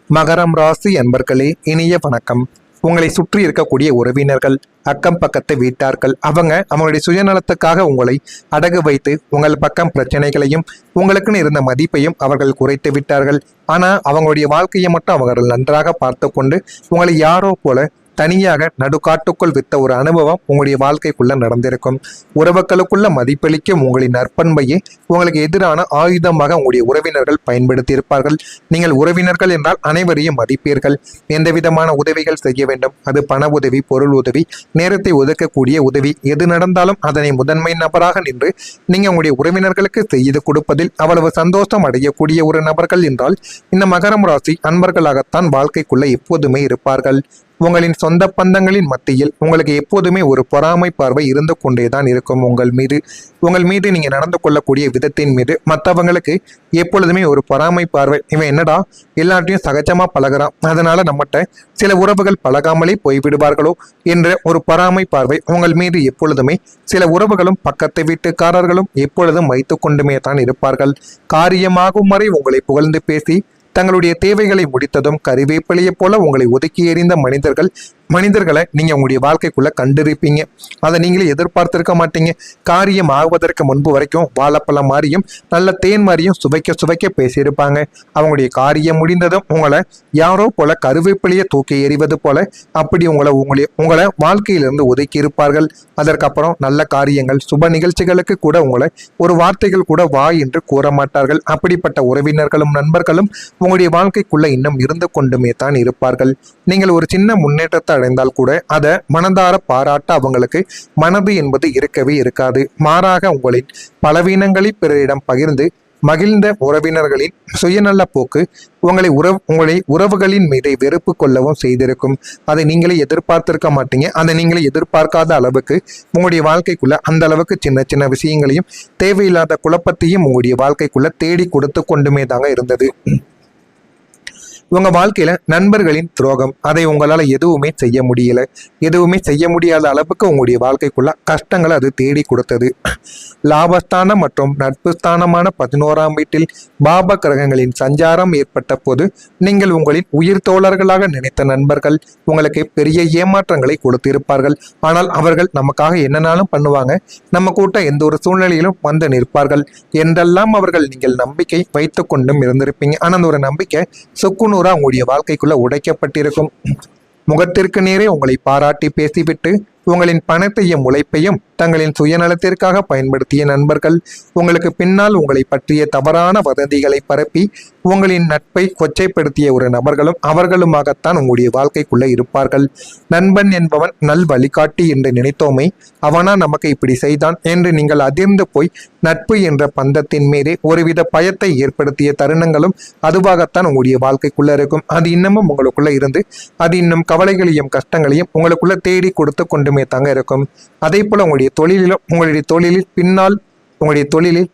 மகரம் ராசி அன்பர்களே, இனிய வணக்கம். உங்களை சுற்றி இருக்கக்கூடிய உறவினர்கள், அக்கம் பக்கத்து வீட்டார்கள், அவங்களுடைய சுயநலத்துக்காக உங்களை அடகு வைத்து உங்கள் பக்கம் பிரச்சனைகளையும் உங்களுக்குன்னு இருந்த மதிப்பையும் அவர்கள் குறைத்து விட்டார்கள். ஆனால் அவங்களுடைய வாழ்க்கையை மட்டும் அவர்கள் நன்றாக பார்த்து கொண்டு உங்களை யாரோ போல தனியாக நடுக்காட்டுக்குள் வித்த ஒரு அனுபவம் உங்களுடைய வாழ்க்கைக்குள்ள நடந்திருக்கும். உறவுகளுக்குள்ள மதிப்பளிக்கும் உங்களின் நற்பண்பையே உங்களுக்கு எதிரான ஆயுதமாக உங்களுடைய உறவினர்கள் பயன்படுத்தி இருப்பார்கள். நீங்கள் உறவினர்கள் என்றால் அனைவரையும் மதிப்பீர்கள். எந்த விதமான உதவிகள் செய்ய வேண்டும், அது பண உதவி, பொருள் உதவி, நேரத்தை ஒதுக்கக்கூடிய உதவி, எது நடந்தாலும் அதனை முதன்மை நபராக நின்று நீங்க உங்களுடைய உறவினர்களுக்கு செய்து கொடுப்பதில் அவ்வளவு சந்தோஷம் அடையக்கூடிய ஒரு நபர்கள் என்றால் இந்த மகரம் ராசி அன்பர்களாகத்தான் வாழ்க்கைக்குள்ள எப்போதுமே இருப்பார்கள். உங்களின் சொந்த பந்தங்களின் மத்தியில் உங்களுக்கு எப்போதுமே ஒரு பொறாமை பார்வை இருந்து கொண்டேதான் இருக்கும். உங்கள் மீது நீங்க நடந்து கொள்ளக்கூடிய விதத்தின் மீது மற்றவங்களுக்கு எப்பொழுதுமே ஒரு பொறாமை பார்வை. இவன் என்னடா எல்லாத்தையும் சகஜமா பழகிறான், அதனால நம்மகிட்ட சில உறவுகள் பழகாமலே போய்விடுவார்களோ என்ற ஒரு பொறாமை பார்வை உங்கள் மீது எப்பொழுதுமே சில உறவுகளும் பக்கத்து வீட்டுக்காரர்களும் எப்பொழுதும் வைத்து கொண்டுமே தான் இருப்பார்கள். காரியமாகும் வரை உங்களை புகழ்ந்து பேசி தங்களுடைய தேவைகளை முடித்ததும் கறிவேப்பிலையை போல உங்களை ஒதுக்கி எறிந்த மனிதர்களை நீங்க உங்களுடைய வாழ்க்கைக்குள்ள கண்டிருப்பீங்க. அதை நீங்களே எதிர்பார்த்திருக்க மாட்டீங்க. காரியம் ஆகுவதற்கு முன்பு வரைக்கும் வாழைப்பழம் மாதிரியும் நல்ல தேன் மாதிரியும் சுவைக்க பேசியிருப்பாங்க. அவங்களுடைய காரியம் முடிந்ததும் உங்களை யாரோ போல கருவேப்பிலையை தூக்கி எறிவது போல அப்படி உங்களை வாழ்க்கையிலிருந்து ஒதுக்கி இருப்பார்கள். அதற்கப்புறம் நல்ல காரியங்கள், சுப நிகழ்ச்சிகளுக்கு கூட உங்களை ஒரு வார்த்தைகள் கூட வா என்று கூற மாட்டார்கள். அப்படிப்பட்ட உறவினர்களும் நண்பர்களும் உங்களுடைய வாழ்க்கைக்குள்ள இன்னும் இருந்து கொண்டுமே தான் இருப்பார்கள். நீங்கள் ஒரு சின்ன முன்னேற்றத்தை அடைந்தால் கூட அதை மனதார பாராட்ட அவங்களுக்கு மனது என்பது இருக்கவே இருக்காது. மாறாக உங்களின் பலவீனங்களை பிறரிடம் பகிர்ந்து மகிழ்ந்த உறவினர்களின் சுயநல போக்கு உங்களை உறவுகளின் மீது வெறுப்பு கொள்ளவும் செய்திருக்கும். அதை நீங்களே எதிர்பார்த்திருக்க மாட்டீங்க. அதை நீங்களே எதிர்பார்க்காத அளவுக்கு உங்களுடைய வாழ்க்கைக்குள்ள அந்த அளவுக்கு சின்ன சின்ன விஷயங்களையும் தேவையில்லாத குழப்பத்தையும் உங்களுடைய வாழ்க்கைக்குள்ள தேடி கொடுத்து கொண்டுமே தாங்க இருந்தது. உங்க வாழ்க்கையில நண்பர்களின் துரோகம், அதை உங்களால எதுவுமே செய்ய முடியாத அளவுக்கு உங்களுடைய வாழ்க்கைக்குள்ள கஷ்டங்களை அது தேடி கொடுத்தது. லாபஸ்தானம் மற்றும் நட்பு ஸ்தானமான 11ஆம் வீட்டில் பாப கிரகங்களின் சஞ்சாரம் ஏற்பட்ட போது நீங்கள் உங்களின் உயிர் தோழர்களாக நினைத்த நண்பர்கள் உங்களுக்கு பெரிய ஏமாற்றங்களை கொடுத்திருப்பார்கள். ஆனால் அவர்கள் நமக்காக என்னனாலும் பண்ணுவாங்க, நம்ம கூட்ட எந்த ஒரு சூழ்நிலையிலும் வந்து நிற்பார்கள் என்றெல்லாம் அவர்கள் நீங்கள் நம்பிக்கை வைத்து கொண்டும் இருந்திருப்பீங்க. ஆனால் அந்த ஒரு நம்பிக்கை சுக்குநூறு உங்களுடைய வாழ்க்கைக்குள்ள உடைக்கப்பட்டிருக்கும். முகத்திற்கு நேரே உங்களை பாராட்டி பேசிவிட்டு உங்களின் பணத்தையும் உழைப்பையும் தங்களின் சுயநலத்திற்காக பயன்படுத்திய நண்பர்கள் உங்களுக்கு பின்னால் உங்களை பற்றிய தவறான வதந்திகளை பரப்பி உங்களின் நட்பை கொச்சைப்படுத்திய ஒரு நபர்களும் அவர்களுமாகத்தான் உங்களுடைய வாழ்க்கைக்குள்ள இருப்பார்கள். நண்பன் என்பவன் நல் வழிகாட்டி என்று நினைத்தோமே, அவனா நமக்கு இப்படி செய்தான் என்று நீங்கள் அதிர்ந்து போய் நட்பு என்ற பந்தத்தின் மீதே ஒருவித பயத்தை ஏற்படுத்திய தருணங்களும் அதுவாகத்தான் உங்களுடைய வாழ்க்கைக்குள்ள இருக்கும். அது இன்னமும் உங்களுக்குள்ள இருந்து அது இன்னும் கவலைகளையும் கஷ்டங்களையும் உங்களுக்குள்ள தேடி கொடுத்து கொண்டுமே தாங்க இருக்கும். அதே போல உங்களுடைய தொழிலில்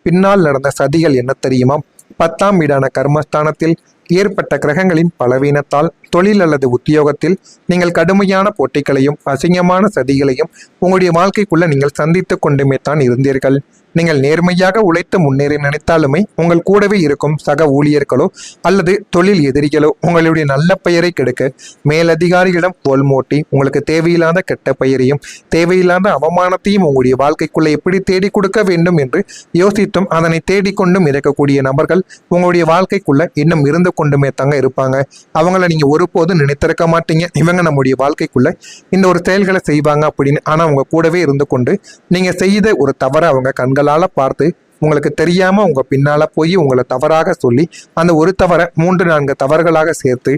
பின்னால் நடந்த சதிகள் என்ன தெரியுமா? 10ஆம் வீடான கர்மஸ்தானத்தில் ஏற்பட்ட கிரகங்களின் பலவீனத்தால் தொழில் அல்லது உத்தியோகத்தில் நீங்கள் கடுமையான போட்டிகளையும் அசிங்கமான சதிகளையும் உங்களுடைய வாழ்க்கைக்குள்ள நீங்கள் சந்தித்து கொண்டுமே தான் இருந்தீர்கள். நீங்கள் நேர்மையாக உழைத்து முன்னேறி நினைத்தாலுமே உங்கள் கூடவே இருக்கும் சக ஊழியர்களோ அல்லது தொழில் எதிரிகளோ உங்களுடைய நல்ல பெயரை கெடுக்க மேலதிகாரிகளிடம் போல் மூட்டி உங்களுக்கு தேவையில்லாத கெட்ட பெயரையும் தேவையில்லாத அவமானத்தையும் உங்களுடைய வாழ்க்கைக்குள்ள எப்படி தேடி கொடுக்க வேண்டும் என்று யோசித்தும் அதனை தேடிக்கொண்டும் இருக்கக்கூடிய நபர்கள் உங்களுடைய வாழ்க்கைக்குள்ள இன்னும் இருந்து கொண்டுமே தாங்க இருப்பாங்க. அவங்கள நீங்க ஒருபோதும் நினைத்திருக்க மாட்டீங்க, இவங்க நம்முடைய வாழ்க்கைக்குள்ள இந்த ஒரு செயல்களை செய்வாங்க அப்படின்னு. ஆனா அவங்க கூடவே இருந்து கொண்டு நீங்க செய்த ஒரு தவறை அவங்க கண்களால பார்த்து உங்களுக்கு தெரியாம உங்க பின்னால போய் உங்களை தவறாக சொல்லி அந்த ஒரு தவறை 3-4 தவறுகளாக சேர்த்து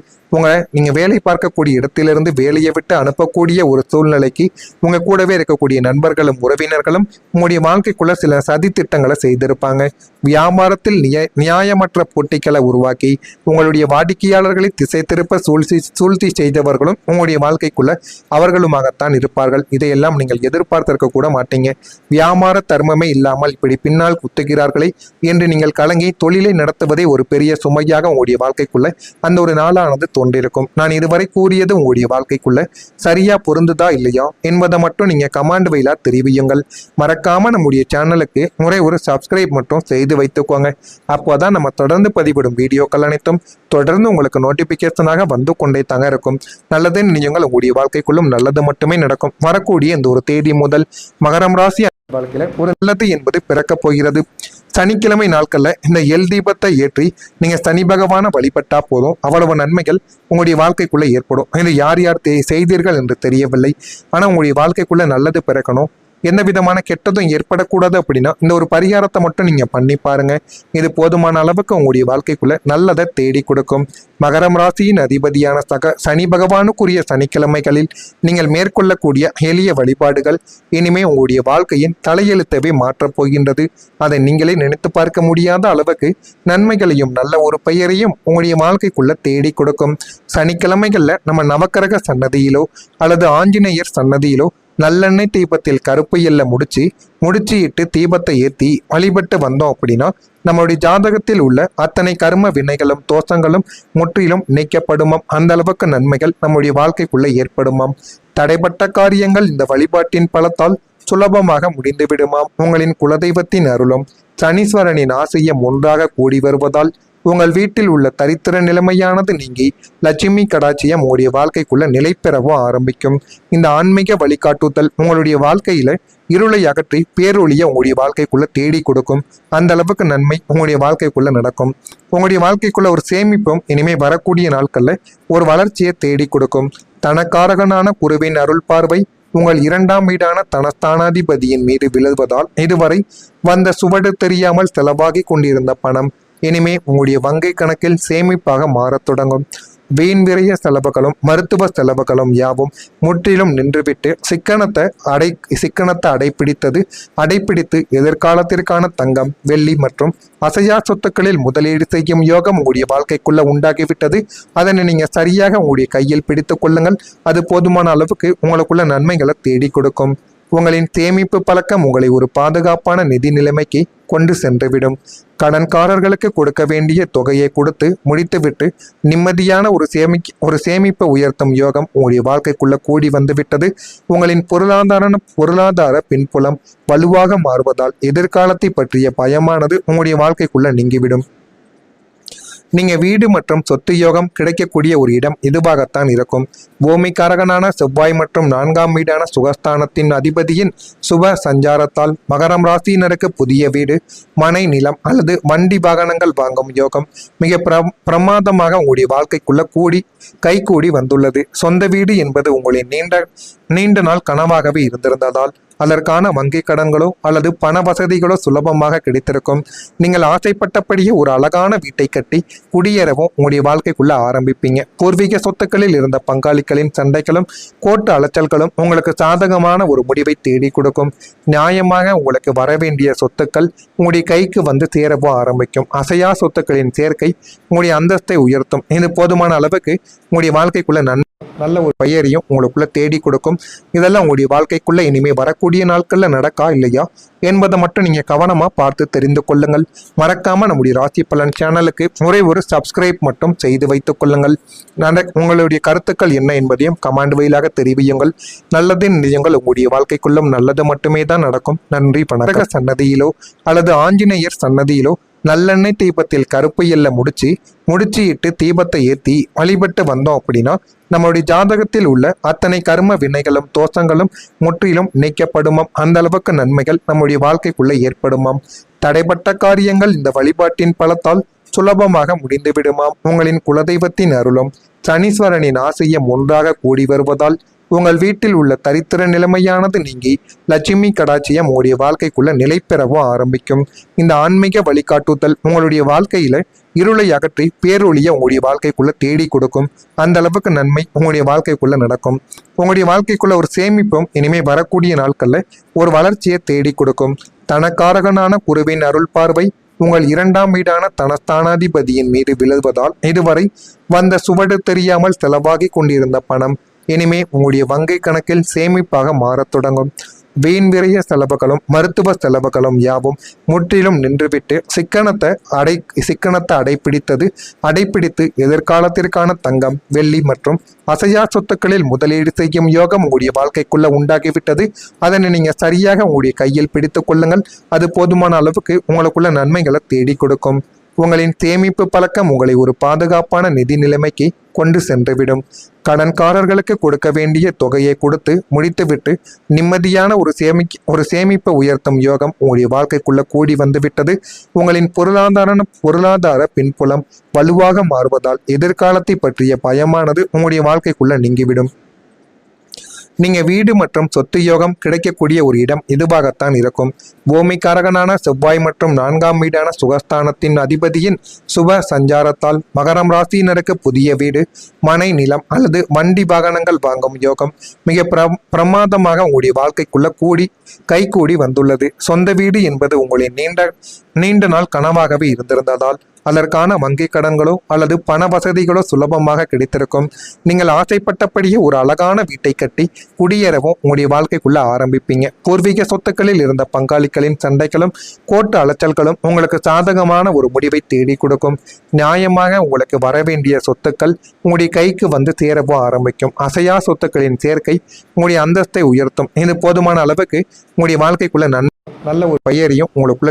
நீங்க வேலை பார்க்கக்கூடிய இடத்திலிருந்து வேலையை விட்டு அனுப்பக்கூடிய ஒரு சூழ்நிலைக்கு உங்க கூடவே இருக்கக்கூடிய நண்பர்களும் உறவினர்களும் உங்களுடைய வாழ்க்கைக்குள்ள சில சதி திட்டங்களை செய்திருப்பாங்க. வியாபாரத்தில் நியாயமற்ற போட்டிகளை உருவாக்கி உங்களுடைய வாடிக்கையாளர்களை திசை திருப்ப சூழ்ச்சி செய்தவர்களும் உங்களுடைய வாழ்க்கைக்குள்ள அவர்களுமாகத்தான் இருப்பார்கள். இதையெல்லாம் நீங்கள் எதிர்பார்த்திருக்க கூட மாட்டீங்க. வியாபார தர்மமே இல்லாமல் இப்படி பின்னால் சுத்துகிறார்களே என்று நீங்கள் கலங்கி தொழிலை நடத்துவதே ஒரு பெரிய சுமையாக உங்களுடைய வாழ்க்கைக்குள்ள அந்த ஒரு நாளானது தோன்றிருக்கும். நான் இதுவரை கூறியது உங்களுடைய வாழ்க்கைக்குள்ள சரியா பொருந்துதா இல்லையா என்பதை மட்டும் நீங்க கமாண்ட் வழியா தெரிவியுங்கள். மறக்காம நம்முடைய சேனலுக்கு ஒரு சப்ஸ்கிரைப் மட்டும் செய்து வைத்துக்கோங்க. அப்போதான் நம்ம தொடர்ந்து பதிவிடும் வீடியோக்கள் அனைத்தும் தொடர்ந்து உங்களுக்கு நோட்டிபிகேஷனாக வந்து கொண்டே தாங்க இருக்கும். நல்லது நினையுங்கள், உங்களுடைய வாழ்க்கைக்குள்ளும் நல்லது மட்டுமே நடக்கும். வரக்கூடிய இந்த ஒரு தேதி முதல் மகரம் ராசி வாழ்க்கையில ஒரு நல்லது என்பது பிறக்கப் போகிறது. சனிக்கிழமை நாட்கள்ல இந்த எல் தீபத்தை ஏற்றி நீங்க சனி பகவானை வழிபட்டா போதும், அவ்வளவு நன்மைகள் உங்களுடைய வாழ்க்கைக்குள்ள ஏற்படும். இது யார் யார் செய்தீர்கள் என்று தெரியவில்லை. ஆனா உங்களுடைய வாழ்க்கைக்குள்ள நல்லது பிறக்கணும், எந்த விதமான கெட்டதும் ஏற்படக்கூடாது அப்படின்னா இந்த ஒரு பரிகாரத்தை மட்டும் நீங்க பண்ணி பாருங்க. இது போதுமான அளவுக்கு உங்களுடைய வாழ்க்கைக்குள்ள நல்லதை தேடி கொடுக்கும். மகரம் ராசியின் அதிபதியான சனி பகவானுக்குரிய சனிக்கிழமைகளில் நீங்கள் மேற்கொள்ளக்கூடிய எளிய வழிபாடுகள் இனிமே உங்களுடைய வாழ்க்கையின் தலையெழுத்தவே மாற்றப் போகின்றது. அதை நீங்களே நினைத்து பார்க்க முடியாத அளவுக்கு நன்மைகளையும் நல்ல ஒரு பெயரையும் உங்களுடைய வாழ்க்கைக்குள்ள தேடி கொடுக்கும். சனிக்கிழமைகள்ல நம்ம நவக்கிரக சன்னதியிலோ அல்லது ஆஞ்சநேயர் சன்னதியிலோ நல்லெண்ணெய் தீபத்தில் கருப்பு எல்லை முடிச்சு இட்டு தீபத்தை ஏற்றி வழிபட்டு வந்தோம் அப்படின்னா நம்மளுடைய ஜாதகத்தில் உள்ள அத்தனை கர்ம வினைகளும் தோஷங்களும் முற்றிலும் நீக்கப்படுமாம். அந்த அளவுக்கு நன்மைகள் நம்முடைய வாழ்க்கைக்குள்ள ஏற்படுமாம். தடைப்பட்ட காரியங்கள் இந்த வழிபாட்டின் பலத்தால் சுலபமாக முடிந்துவிடுமாம். உங்களின் குலதெய்வத்தின் அருளும் சனீஸ்வரனின் ஆசையும் ஒன்றாக கூடி வருவதால் உங்கள் வீட்டில் உள்ள தரித்திர நிலைமையானது நீங்கி லட்சுமி கடாட்சியம் உங்களுடைய வாழ்க்கைக்குள்ள நிலை பெறவும் ஆரம்பிக்கும். இந்த ஆன்மீக வழிகாட்டுதல் உங்களுடைய வாழ்க்கையில இருளை அகற்றி பேரொழிய உங்களுடைய வாழ்க்கைக்குள்ள தேடி கொடுக்கும். அந்த அளவுக்கு நன்மை உங்களுடைய வாழ்க்கைக்குள்ள நடக்கும். உங்களுடைய வாழ்க்கைக்குள்ள ஒரு சேமிப்பும் இனிமே வரக்கூடிய நாட்கள்ல ஒரு வளர்ச்சியை தேடி கொடுக்கும். தனக்காரகனான குருவின் அருள் பார்வை உங்கள் இரண்டாம் வீடான தனஸ்தானாதிபதியின் மீது விழுவதால் இதுவரை வந்த சுவடு தெரியாமல் செலவாகி கொண்டிருந்த பணம் இனிமே உங்களுடைய வங்கி கணக்கில் சேமிப்பாக மாறத் தொடங்கும். வீண் விரைய செலவுகளும் மருத்துவ செலவுகளும் யாவும் முற்றிலும் நின்றுவிட்டு சிக்கனத்தை அடைப்பிடித்து எதிர்காலத்திற்கான தங்கம் வெள்ளி மற்றும் அசையா சொத்துக்களில் முதலீடு செய்யும் யோகம் உங்களுடைய வாழ்க்கைக்குள்ள உண்டாகிவிட்டது. அதனை நீங்க சரியாக உங்களுடைய கையில் பிடித்து கொள்ளுங்கள். அது போதுமான அளவுக்கு உங்களுக்குள்ள நன்மைகளை தேடி கொடுக்கும். உங்களின் சேமிப்பு பழக்கம் உங்களை ஒரு பாதுகாப்பான நிதி நிலைமைக்கு கொண்டு சென்றுவிடும். கடன்காரர்களுக்கு கொடுக்க வேண்டிய தொகையை கொடுத்து முடித்துவிட்டு நிம்மதியான ஒரு சேமிப்பை உயர்த்தும் யோகம் உங்களுடைய வாழ்க்கைக்குள்ள கூடி வந்துவிட்டது. உங்களின் பொருளாதார பின்புலம் வலுவாக மாறுவதால் எதிர்காலத்தை பற்றிய பயமானது உங்களுடைய வாழ்க்கைக்குள்ள நீங்கிவிடும். நீங்க வீடு மற்றும் சொத்து யோகம் கிடைக்கக்கூடிய ஒரு இடம் இதுவாகத்தான் இருக்கும். பூமிக்காரகனான செவ்வாய் மற்றும் 4ஆம் வீடான சுகஸ்தானத்தின் அதிபதியின் சுப சஞ்சாரத்தால் மகரம் ராசியினருக்கு புதிய வீடு, மனை, நிலம் அல்லது வண்டி வாகனங்கள் வாங்கும் யோகம் மிக பிரமாதமாக உங்களுடைய வாழ்க்கைக்குள்ள கைகூடி வந்துள்ளது. சொந்த வீடு என்பது உங்களின் நீண்ட நாள் கனவாகவே இருந்திருந்ததால் அதற்கான வங்கி கடன்களோ அல்லது பண வசதிகளோ சுலபமாக கிடைத்திருக்கும். நீங்கள் ஆசைப்பட்டபடியே ஒரு அழகான வீட்டை கட்டி குடியேறவும் உங்களுடைய வாழ்க்கைக்குள்ள ஆரம்பிப்பீங்க. பூர்வீக சொத்துக்களில் இருந்த பங்காளிகளின் சண்டைகளும் கோர்ட்டு அலைச்சல்களும் உங்களுக்கு சாதகமான ஒரு முடிவை தேடி கொடுக்கும். நியாயமாக உங்களுக்கு வரவேண்டிய சொத்துக்கள் உங்களுடைய கைக்கு வந்து சேரவும் ஆரம்பிக்கும். அசையா சொத்துக்களின் சேர்க்கை உங்களுடைய அந்தஸ்தை உயர்த்தும். இது போதுமான அளவுக்கு உங்களுடைய வாழ்க்கைக்குள்ள நல்ல ஒரு பெயரையும் உங்களுக்குள்ள தேடி கொடுக்கும். இதெல்லாம் உங்களுடைய வாழ்க்கைக்குள்ள இனிமே வரக்கூடிய நாட்கள்ல நடக்கா இல்லையா என்பதை மட்டும் நீங்க கவனமா பார்த்து தெரிந்து கொள்ளுங்கள். மறக்காம நம்முடைய ராசி பலன் சேனலுக்கு ஒரு சப்ஸ்கிரைப் மட்டும் செய்து வைத்துக் கொள்ளுங்கள். உங்களுடைய கருத்துக்கள் என்ன என்பதையும் கமாண்ட் வழியாக தெரிவியுங்கள். நல்லது நினையுங்கள், உங்களுடைய வாழ்க்கைக்குள்ளும் நல்லது மட்டுமே தான் நடக்கும். நன்றி. வணக்கம். சன்னதியிலோ அல்லது ஆஞ்சநேயர் சன்னதியிலோ நல்லெண்ணெய் தீபத்தில் கருப்பு எல்லை முடிச்சு இட்டு தீபத்தை ஏற்றி வழிபட்டு வந்தோம் அப்படின்னா நம்மளுடைய ஜாதகத்தில் உள்ள அத்தனை கர்ம வினைகளும் தோஷங்களும் முற்றிலும் நீக்கப்படுமாம். அந்த அளவுக்கு நன்மைகள் நம்முடைய வாழ்க்கைக்குள்ள ஏற்படுமாம். தடைப்பட்ட காரியங்கள் இந்த வழிபாட்டின் பலத்தால் சுலபமாக முடிந்துவிடுமாம். உங்களின் குலதெய்வத்தின் அருளும் சனீஸ்வரனின் ஆசையும் ஒன்றாக கூடி வருவதால் உங்கள் வீட்டில் உள்ள தரித்திர நிலைமையானது நீங்கி லட்சுமி கடாட்சியம் உங்களுடைய வாழ்க்கைக்குள்ள நிலை பெறவும் ஆரம்பிக்கும். இந்த ஆன்மீக வழிகாட்டுதல் உங்களுடைய வாழ்க்கையில இருளை அகற்றி பேரொழிய உங்களுடைய வாழ்க்கைக்குள்ள தேடி கொடுக்கும். அந்த அளவுக்கு நன்மை உங்களுடைய வாழ்க்கைக்குள்ள நடக்கும். உங்களுடைய வாழ்க்கைக்குள்ள ஒரு சேமிப்பும் இனிமே வரக்கூடிய நாட்கள்ல ஒரு வளர்ச்சியை தேடி கொடுக்கும். தனக்காரகனான குருவின் அருள் பார்வை உங்கள் இரண்டாம் வீடான தனஸ்தானாதிபதியின் மீது விழுவதால் இதுவரை வந்த சுவடு தெரியாமல் செலவாகி கொண்டிருந்த பணம் இனிமே உங்களுடைய வங்கி கணக்கில் சேமிப்பாக மாறத் தொடங்கும். வீண் விரைய செலவுகளும் மருத்துவ செலவுகளும் யாவும் முற்றிலும் நின்றுவிட்டு சிக்கனத்தை அடைப்பிடித்து எதிர்காலத்திற்கான தங்கம், வெள்ளி மற்றும் அசையா சொத்துக்களில் முதலீடு செய்யும் யோகம் உங்களுடைய வாழ்க்கைக்குள்ள உண்டாகிவிட்டது. அதனை நீங்க சரியாக உங்களுடைய கையில் பிடித்துக் கொள்ளுங்கள். அது போதுமான அளவுக்கு உங்களுக்குள்ள நன்மைகளை தேடி கொடுக்கும். உங்களின் சேமிப்பு பழக்கம் உங்களை ஒரு பாதுகாப்பான நிதி நிலைமைக்கு கொண்டு சென்றுவிடும். கடன்காரர்களுக்கு கொடுக்க வேண்டிய தொகையை கொடுத்து முடித்துவிட்டு நிம்மதியான ஒரு சேமிப்பை உயர்த்தும் யோகம் உங்களுடைய வாழ்க்கைக்குள்ள கூடி வந்துவிட்டது. உங்களின் பொருளாதார பின்புலம் வலுவாக மாறுவதால் எதிர்காலத்தை பற்றிய பயமானது உங்களுடைய வாழ்க்கைக்குள்ள நீங்கிவிடும். நீங்க வீடு மற்றும் சொத்து யோகம் கிடைக்கக்கூடிய ஒரு இடம் இதுவாகத்தான் இருக்கும். பூமிக்காரகனான செவ்வாய் மற்றும் 4ஆம் வீடான சுகஸ்தானத்தின் அதிபதியின் சுப சஞ்சாரத்தால் மகரம் ராசியினருக்கு புதிய வீடு, மனை, நிலம் அல்லது வண்டி வாகனங்கள் வாங்கும் யோகம் மிக பிரமாதமாக உங்களுடைய வாழ்க்கைக்குள்ள கைகூடி வந்துள்ளது. சொந்த வீடு என்பது உங்களின் நீண்ட நாள் கனவாகவே இருந்திருந்ததால் அதற்கான வங்கி கடன்களோ அல்லது பண வசதிகளோ சுலபமாக கிடைத்திருக்கும். நீங்கள் ஆசைப்பட்டபடியே ஒரு அழகான வீட்டை கட்டி குடியேறவும் உங்களுடைய வாழ்க்கைக்குள்ள ஆரம்பிப்பீங்க. பூர்வீக சொத்துக்களில் இருந்த பங்காளிகளின் சண்டைகளும் கோர்ட்டு அலைச்சல்களும் உங்களுக்கு சாதகமான ஒரு முடிவை தேடி கொடுக்கும். நியாயமாக உங்களுக்கு வரவேண்டிய சொத்துக்கள் உங்களுடைய கைக்கு வந்து சேரவும் ஆரம்பிக்கும். அசையா சொத்துக்களின் சேர்க்கை உங்களுடைய அந்தஸ்தை உயர்த்தும். இது போதுமான அளவுக்கு உங்களுடைய வாழ்க்கைக்குள்ள நல்ல ஒரு பெயரையும் உங்களுக்குள்ள